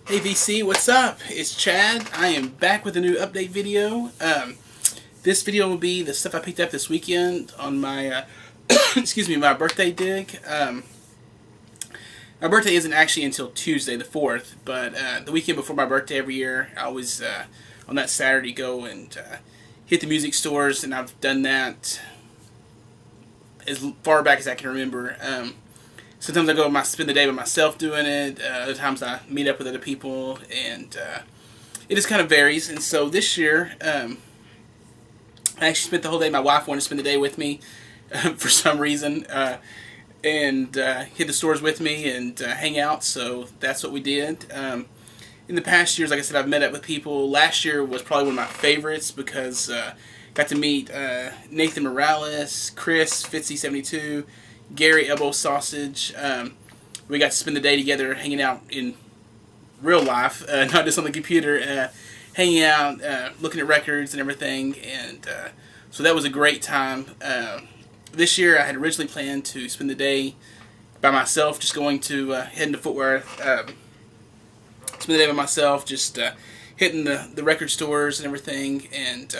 Hey VC, what's up? It's Chad. I am back with a new update video. This video will be the stuff I picked up this weekend on my, excuse me, my birthday dig. My birthday isn't actually until Tuesday the 4th, but the weekend before my birthday every year, I always, on that Saturday, go and hit the music stores, and I've done that as far back as I can remember. Sometimes I go spend the day by myself doing it. Other times I meet up with other people, and it just kind of varies. And so this year, I actually spent the whole day. My wife wanted to spend the day with me for some reason, and hit the stores with me and hang out. So that's what we did. In the past years, like I said, I've met up with people. Last year was probably one of my favorites because got to meet Nathan Morales, Chris, Fitzy72, Gary Elbow Sausage. We got to spend the day together hanging out in real life, not just on the computer, hanging out, looking at records and everything. And so that was a great time. This year I had originally planned to spend the day by myself, just going to heading to Footwear, spend the day by myself, just hitting the record stores and everything. And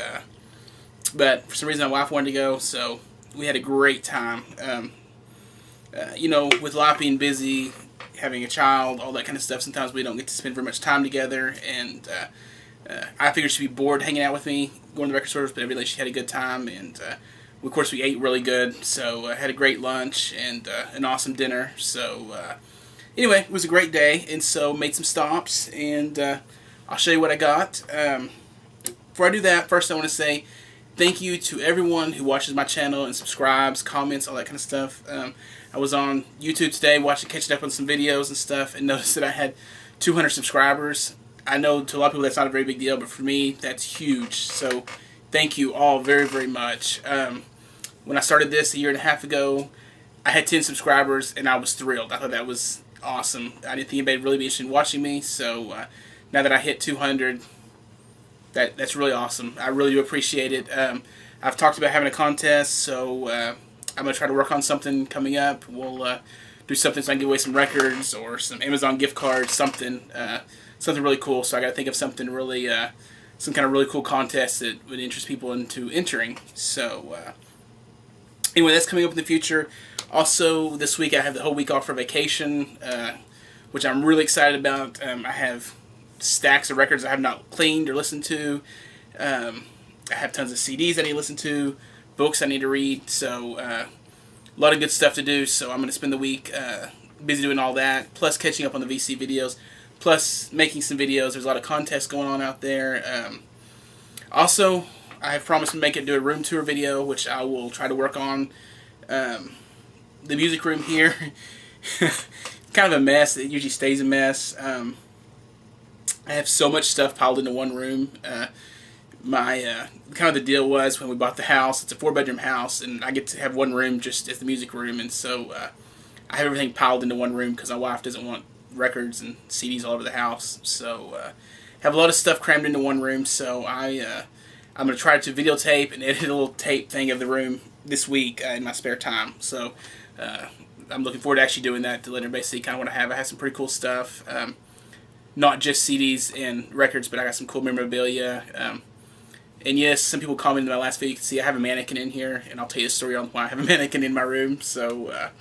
but for some reason my wife wanted to go, so we had a great time. With life being busy, having a child, all that kind of stuff, sometimes we don't get to spend very much time together, and I figured she'd be bored hanging out with me, going to the record stores, but evidently she had a good time, and of course we ate really good, so had a great lunch and an awesome dinner. So anyway, it was a great day, and so made some stops, and I'll show you what I got. Before I do that, first I want to say thank you to everyone who watches my channel and subscribes, comments, all that kind of stuff. I was on YouTube today catching up on some videos and stuff, and noticed that I had 200 subscribers. I know to a lot of people that's not a very big deal, but for me that's huge. So thank you all very, very much. When I started this a year and a half ago, I had 10 subscribers, and I was thrilled. I thought that was awesome. I didn't think anybody would really be interested in watching me, so now that I hit 200, that's really awesome. I really do appreciate it. I've talked about having a contest, so I'm going to try to work on something coming up. We'll do something so I can give away some records or some Amazon gift cards, something really cool. So I got to think of something really, some kind of really cool contest that would interest people into entering. So anyway, that's coming up in the future. Also, this week I have the whole week off for vacation, which I'm really excited about. I have stacks of records I have not cleaned or listened to. I have tons of CDs I need to listen to, books I need to read, so a lot of good stuff to do. So I'm going to spend the week busy doing all that, plus catching up on the VC videos, plus making some videos. There's a lot of contests going on out there. Also, I have promised to do a room tour video, which I will try to work on. The music room here, kind of a mess. It usually stays a mess. I have so much stuff piled into one room. Kind of the deal was when we bought the house, it's a 4-bedroom house, and I get to have one room just as the music room, and so I have everything piled into one room because my wife doesn't want records and CDs all over the house. So have a lot of stuff crammed into one room. So I'm going to try to videotape and edit a little tape thing of the room this week in my spare time. So I'm looking forward to actually doing that, to let everybody see kind of what I have. I have some pretty cool stuff. Not just CDs and records, but I got some cool memorabilia. And yes, some people commented in my last video. You can see I have a mannequin in here, and I'll tell you a story on why I have a mannequin in my room. So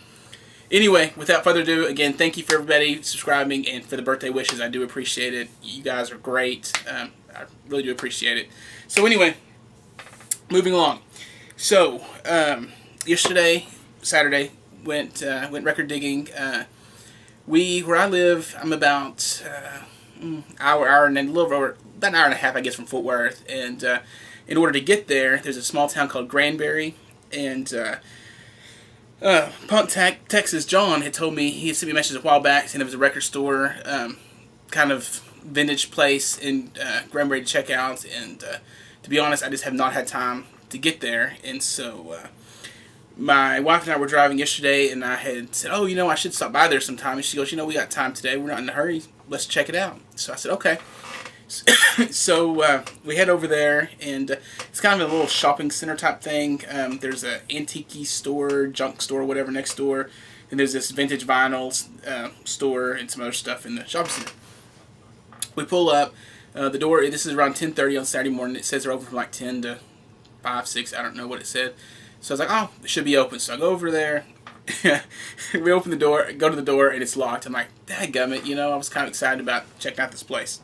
anyway, without further ado, again, thank you for everybody subscribing and for the birthday wishes. I do appreciate it. You guys are great. I really do appreciate it. So anyway, moving along. So yesterday, Saturday, went record digging. Where I live, I'm about hour and a little over about an hour and a half, I guess, from Fort Worth. And in order to get there, there's a small town called Granbury. And Punk Texas John had told me, he had sent me a message a while back saying there was a record store, kind of vintage place in Granbury to check out. And to be honest, I just have not had time to get there. And so my wife and I were driving yesterday, and I had said, oh, I should stop by there sometime. And she goes, we got time today. We're not in a hurry. Let's check it out. So I said, okay. So we head over there, and it's kind of a little shopping center type thing. There's an antique store, junk store, whatever, next door. And there's this vintage vinyl store and some other stuff in the shopping center. We pull up. The door, this is around 10:30 on Saturday morning. It says they're open from like 10 to 5, 6. I don't know what it said. So I was like, oh, it should be open. So I go over there. We open the door, go to the door, and it's locked. I'm like, dadgummit, you know, I was kind of excited about checking out this place.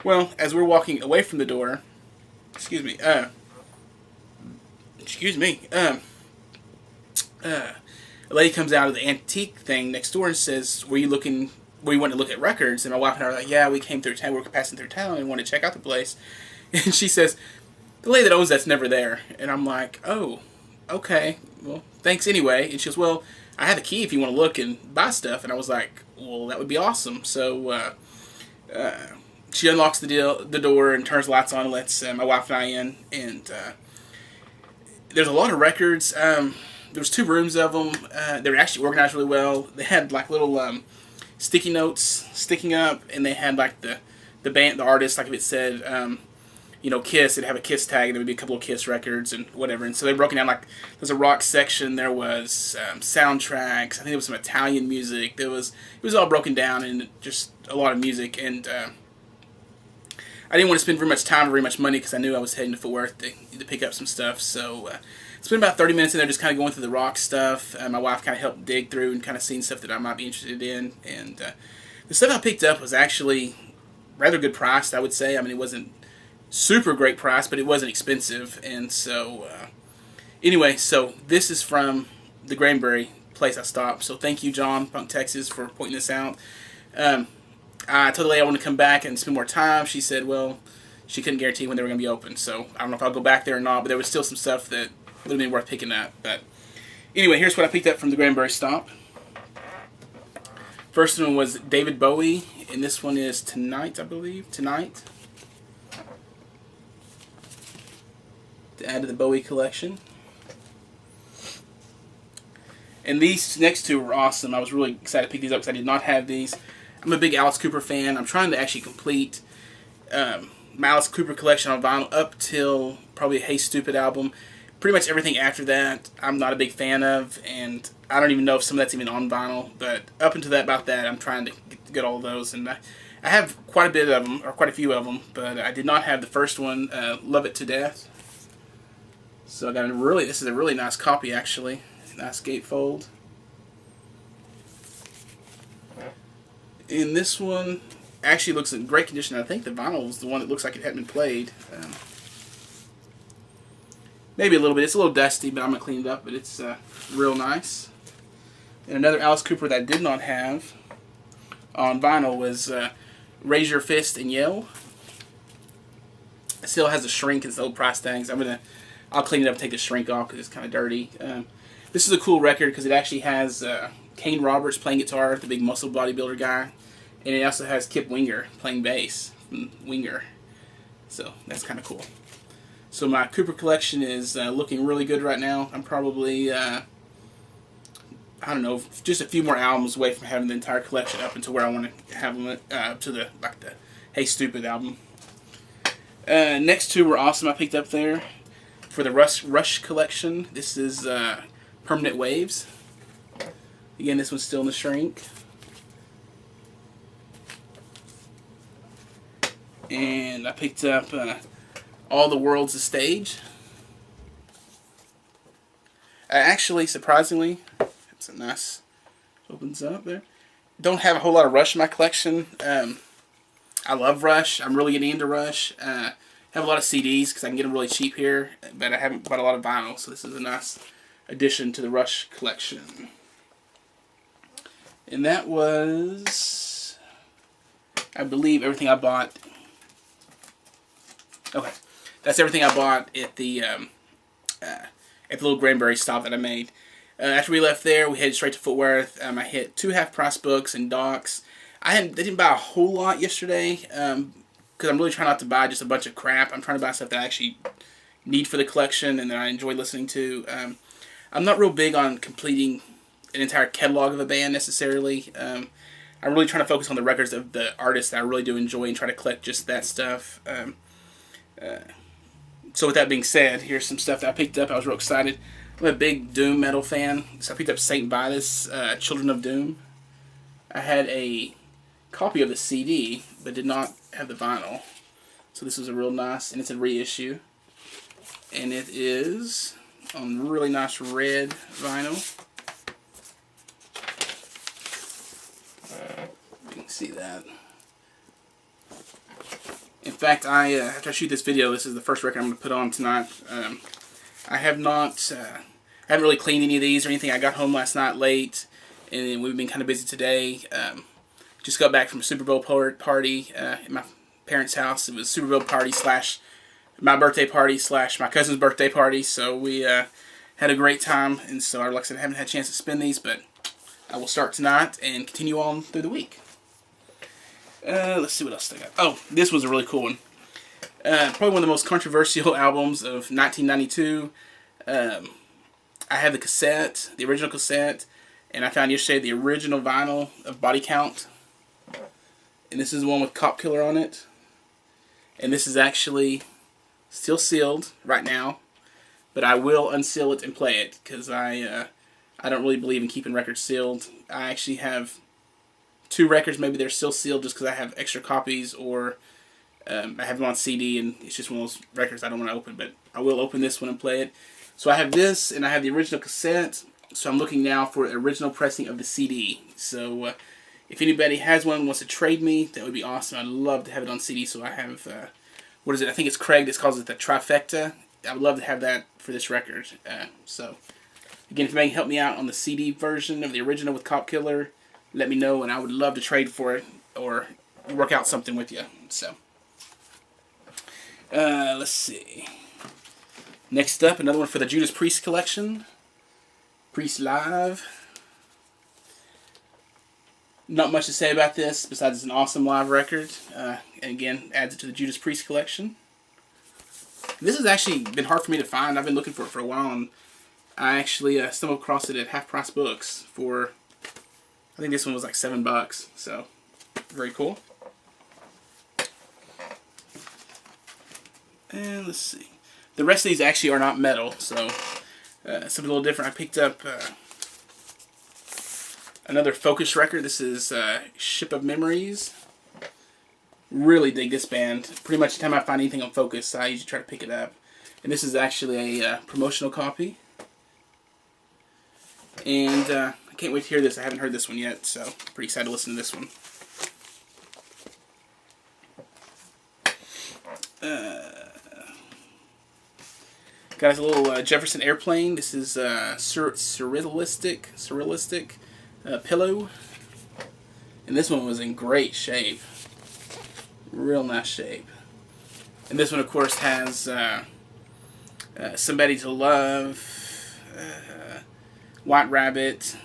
Well, as we're walking away from the door, a lady comes out of the antique thing next door and says, were you wanting to look at records? And my wife and I are like, yeah, we came through town, we were passing through town and wanted to check out the place. And she says, the lady that owns that's never there. And I'm like, oh, okay, well, thanks anyway. And she goes, well, I have a key if you want to look and buy stuff. And I was like, well, that would be awesome. So she unlocks the door and turns the lights on and lets my wife and I in. And there's a lot of records. There was 2 rooms of them. They were actually organized really well. They had like little sticky notes sticking up, and they had like the band, the artist, like if it said, you know, Kiss, it'd have a Kiss tag, and there would be a couple of Kiss records and whatever. And so they broken down, like, there's a rock section, there was soundtracks, I think there was some Italian music, it was all broken down, and just a lot of music. And I didn't want to spend very much time or very much money because I knew I was heading to Fort Worth to pick up some stuff. So spent about 30 minutes in there just kind of going through the rock stuff. My wife kind of helped dig through and kind of seeing stuff that I might be interested in. And the stuff I picked up was actually rather good priced, I would say. I mean, it wasn't super great price, but it wasn't expensive. And so anyway, so this is from the Granbury place I stopped. So thank you, John, Punk Texas, for pointing this out. I told the lady I wanted to come back and spend more time. She said, well, she couldn't guarantee when they were going to be open. So I don't know if I'll go back there or not, but there was still some stuff that would have been worth picking up. But anyway, here's what I picked up from the Granbury stop. First one was David Bowie, and this one is Tonight, I believe. Tonight. To add to the Bowie collection. And these next 2 were awesome. I was really excited to pick these up because I did not have these. I'm a big Alice Cooper fan. I'm trying to actually complete my Alice Cooper collection on vinyl up till probably a Hey Stupid album. Pretty much everything after that I'm not a big fan of, and I don't even know if some of that's even on vinyl, but up until about that I'm trying to get all of those. And I have quite a bit of them, or quite a few of them, but I did not have the first one, Love It to Death. So I got this is a really nice copy actually. Nice gatefold. And this one actually looks in great condition. I think the vinyl is the one that looks like it hadn't been played. Maybe a little bit. It's a little dusty, but I'm going to clean it up. But it's real nice. And another Alice Cooper that I did not have on vinyl was Raise Your Fist and Yell. It still has a shrink and some old price tags. I'll clean it up and take the shrink off because it's kind of dirty. This is a cool record because it actually has Kane Roberts playing guitar, the big muscle bodybuilder guy. And it also has Kip Winger playing bass from Winger. So that's kind of cool. So my Cooper collection is looking really good right now. I'm probably, I don't know, just a few more albums away from having the entire collection up until where I want to have them to the Hey Stupid album. Next 2 were awesome. I picked up there for the Rush collection. This is Permanent Waves. Again, this one's still in the shrink. And I picked up All the World's a Stage. Actually, surprisingly, it's a nice, opens up there. Don't have a whole lot of Rush in my collection. I love Rush. I'm really getting into Rush. Have a lot of CDs because I can get them really cheap here, but I haven't bought a lot of vinyl, so this is a nice addition to the Rush collection. And that was, I believe, everything I bought. Okay, that's everything I bought at the little Granbury stop that I made. After we left there, we headed straight to Fort Worth. I hit 2 half-price books and docs. I didn't buy a whole lot yesterday because I'm really trying not to buy just a bunch of crap. I'm trying to buy stuff that I actually need for the collection and that I enjoy listening to. I'm not real big on completing an entire catalog of a band necessarily. I'm really trying to focus on the records of the artists that I really do enjoy and try to collect just that stuff. So with that being said, here's some stuff that I picked up. I was real excited. I'm a big Doom metal fan, so I picked up Saint Vitus, Children of Doom. I had a copy of the CD, but did not have the vinyl. So this was a real nice, and it's a reissue. And it is on really nice red vinyl. You can see that. In fact, after I shoot this video, this is the first record I'm going to put on tonight. I haven't really cleaned any of these or anything. I got home last night late, and we've been kind of busy today. Just got back from a Super Bowl party at my parents' house. It was a Super Bowl party slash my birthday party slash my cousin's birthday party. So we had a great time, and so like I said, I haven't had a chance to spin these, but I will start tonight and continue on through the week. Let's see what else I got. Oh, this was a really cool one. Probably one of the most controversial albums of 1992. I have the cassette, the original cassette, and I found yesterday the original vinyl of Body Count. And this is the one with Cop Killer on it. And this is actually still sealed right now, but I will unseal it and play it because I don't really believe in keeping records sealed. I actually have 2 records, maybe they're still sealed just because I have extra copies, or I have them on CD and it's just one of those records I don't want to open, but I will open this one and play it. So I have this, and I have the original cassette, so I'm looking now for an original pressing of the CD. So if anybody has one and wants to trade me, that would be awesome. I'd love to have it on CD, so I have, what is it? I think it's Craig that calls it the Trifecta. I would love to have that for this record. So, again, if anybody can help me out on the CD version of the original with Cop Killer, let me know, and I would love to trade for it or work out something with you. So, let's see. Next up, another one for the Judas Priest collection. Priest Live. Not much to say about this besides it's an awesome live record. And again, adds it to the Judas Priest collection. This has actually been hard for me to find. I've been looking for it for a while, and I actually stumbled across it at Half Price Books for, I think this one was like $7. So, very cool. And let's see. The rest of these actually are not metal, so something a little different. I picked up another Focus record. This is Ship of Memories. Really dig this band. Pretty much the time I find anything on Focus, I usually try to pick it up. And this is actually a promotional copy. And I can't wait to hear this. I haven't heard this one yet, so pretty excited to listen to this one. Got a little Jefferson Airplane. This is Surrealistic pillow. And this one was in great shape. Real nice shape. And this one, of course, has Somebody to Love, White Rabbit.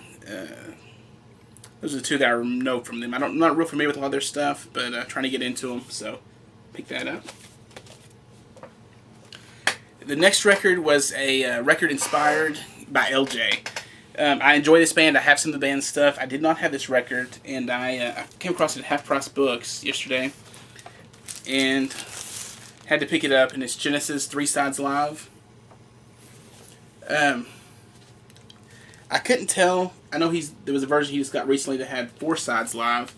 Those are the 2 that I know from them. I'm not real familiar with a lot of their stuff, but trying to get into them, so pick that up. The next record was a record inspired by LJ. I enjoy this band. I have some of the band's stuff. I did not have this record, and I came across it at Half Price Books yesterday, and had to pick it up, and it's Genesis 3 Sides Live. I couldn't tell. I know there was a version he just got recently that had 4 sides live,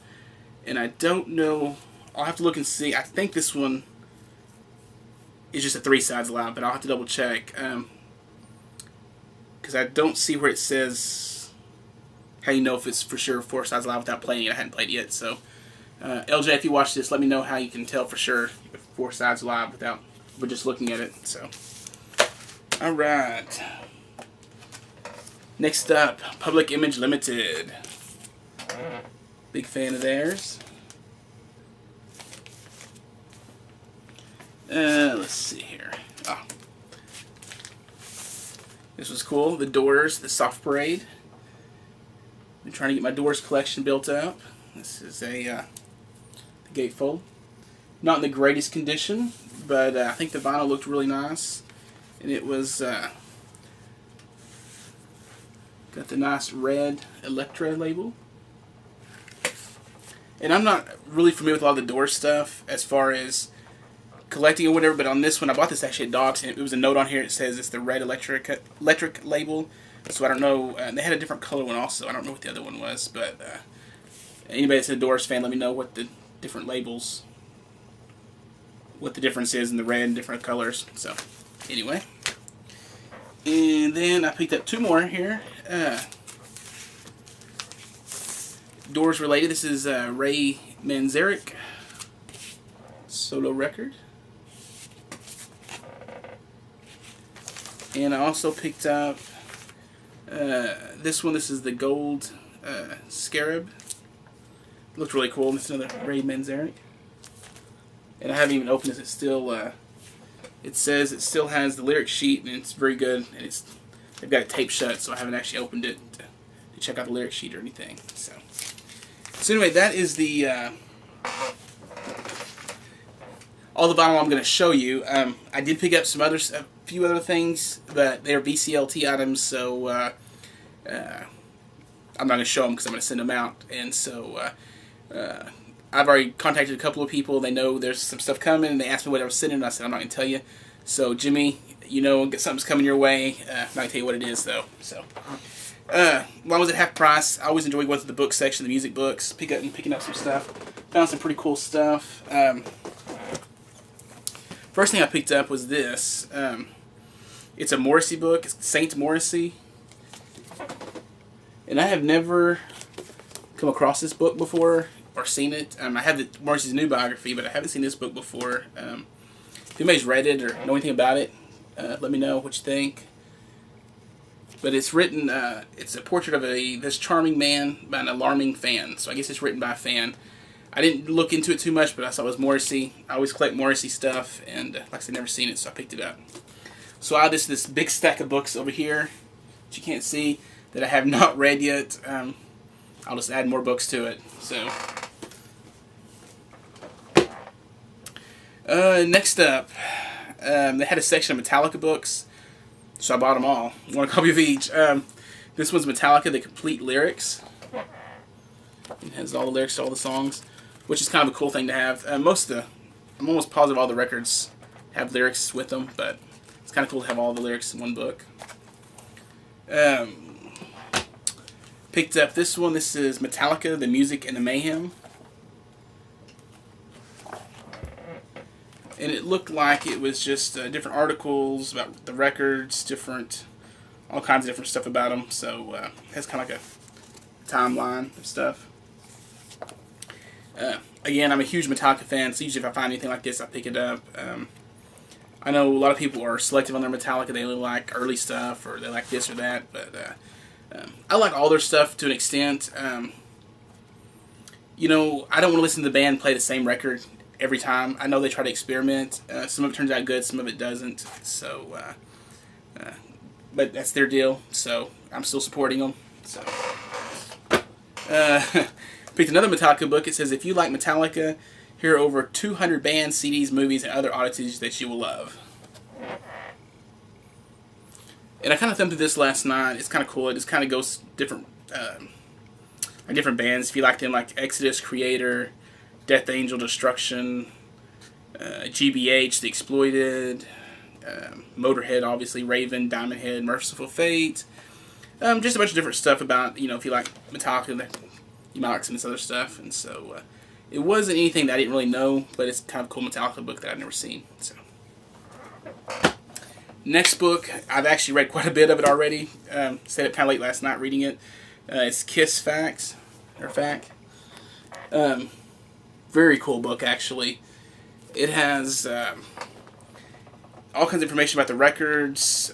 and I don't know. I'll have to look and see. I think this one is just a 3 sides live, but I'll have to double check. Because I don't see where it says how you know if it's for sure 4 sides live without playing it. I hadn't played it yet, so LJ, if you watch this, let me know how you can tell for sure if 4 sides live without just looking at it. So, all right. Next up, Public Image Limited. Big fan of theirs. Let's see here. Oh. This was cool. The Doors, the Soft Parade. Been trying to get my Doors collection built up. This is the gatefold. Not in the greatest condition, but I think the vinyl looked really nice. And it was got the nice red Elektra label. And I'm not really familiar with a lot of the Doors stuff as far as collecting or whatever, but on this one, I bought this actually at Docs, and it was a note on here that says it's the red electric label. So I don't know. They had a different color one also. I don't know what the other one was, but Anybody that's a Doors fan, let me know what the different labels, what the difference is in the red and different colors. So, anyway. And then I picked up 2 more here. Doors related. This is Ray Manzarek solo record. And I also picked up this one. This is the Gold Scarab. Looked really cool. This is another Ray Manzarek. And I haven't even opened this. It's still, it says it still has the lyric sheet, and it's very good. And they've got it taped shut, so I haven't actually opened it to check out the lyric sheet or anything. So anyway, that is the all the vinyl I'm going to show you. I did pick up a few other things, but they're VCLT items, so I'm not going to show them because I'm going to send them out. And so I've already contacted a couple of people. They know there's some stuff coming, and they asked me what I was sending, and I said I'm not going to tell you. So Jimmy, you know something's coming your way. I'm not going to tell you what it is, though. So as long as it's half price, I always enjoy going to the book section, the music books, picking up some stuff. Found some pretty cool stuff. First thing I picked up was this. It's a Morrissey book. It's Saint Morrissey. And I have never come across this book before or seen it. I have Morrissey's new biography, but I haven't seen this book before. If anybody's read it or know anything about it, let me know what you think. But it's written, it's a portrait of this charming man by an alarming fan. So I guess it's written by a fan. I didn't look into it too much, but I saw it was Morrissey. I always collect Morrissey stuff, and like I said, never seen it, so I picked it up. So I have this big stack of books over here that you can't see that I have not read yet. I'll just add more books to it. So next up, they had a section of Metallica books, so I bought them all. One copy of each. This one's Metallica, the complete lyrics. It has all the lyrics to all the songs, which is kind of a cool thing to have. I'm almost positive all the records have lyrics with them, but it's kind of cool to have all the lyrics in one book. Picked up this one. This is Metallica, the Music and the Mayhem. And it looked like it was just different articles about the records, all kinds of different stuff about them. So it has kind of like a timeline of stuff. Again, I'm a huge Metallica fan, so usually if I find anything like this, I pick it up. I know a lot of people are selective on their Metallica. They only like early stuff, or they like this or that, but I like all their stuff to an extent. You know, I don't want to listen to the band play the same record every time. I know they try to experiment. Some of it turns out good, some of it doesn't. So, but that's their deal, so I'm still supporting them. So, picked another Metallica book. It says, if you like Metallica, here are over 200 bands, CDs, movies, and other oddities that you will love. And I kind of thumbed through this last night. It's kind of cool. It just kind of goes different bands. If you like them, like Exodus, Creator, Death Angel, Destruction, GBH, The Exploited, Motorhead, obviously, Raven, Diamond Head, Merciful Fate. Just a bunch of different stuff about, if you like Metallica, you might like some of this other stuff. And so it wasn't anything that I didn't really know, but it's kind of a cool Metallica book that I've never seen. So next book, I've actually read quite a bit of it already. Stayed up kind of late last night reading it. It's Kiss Fact. Very cool book, actually. It has all kinds of information about the records,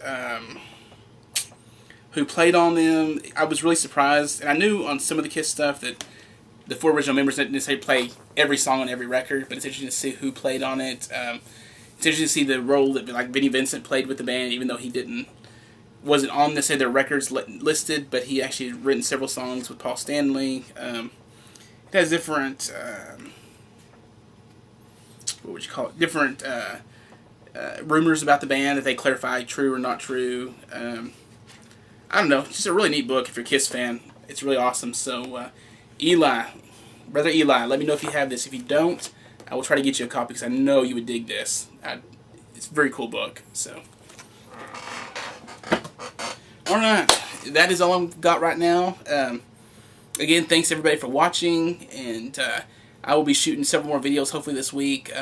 who played on them. I was really surprised, and I knew on some of the Kiss stuff that the 4 original members didn't necessarily play every song on every record, but it's interesting to see who played on it. It's interesting to see the role that Vinnie Vincent played with the band, even though he wasn't on necessarily their records listed, but he actually had written several songs with Paul Stanley. It has different, what would you call it? Different rumors about the band that they clarify true or not true. I don't know. It's just a really neat book if you're a Kiss fan. It's really awesome. So, Brother Eli, let me know if you have this. If you don't, I will try to get you a copy because I know you would dig this. It's a very cool book. So, all right, that is all I've got right now. again, thanks everybody for watching, and I will be shooting several more videos hopefully this week.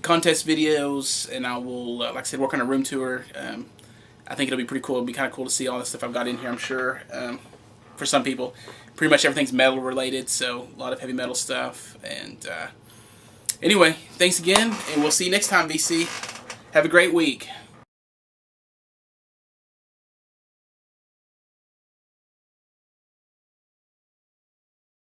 Contest videos, and I will, like I said, work on a room tour. I think it'll be pretty cool. It'll be kind of cool to see all the stuff I've got in here, I'm sure. For some people, pretty much everything's metal related, so a lot of heavy metal stuff. And anyway, thanks again, and we'll see you next time, VC. Have a great week.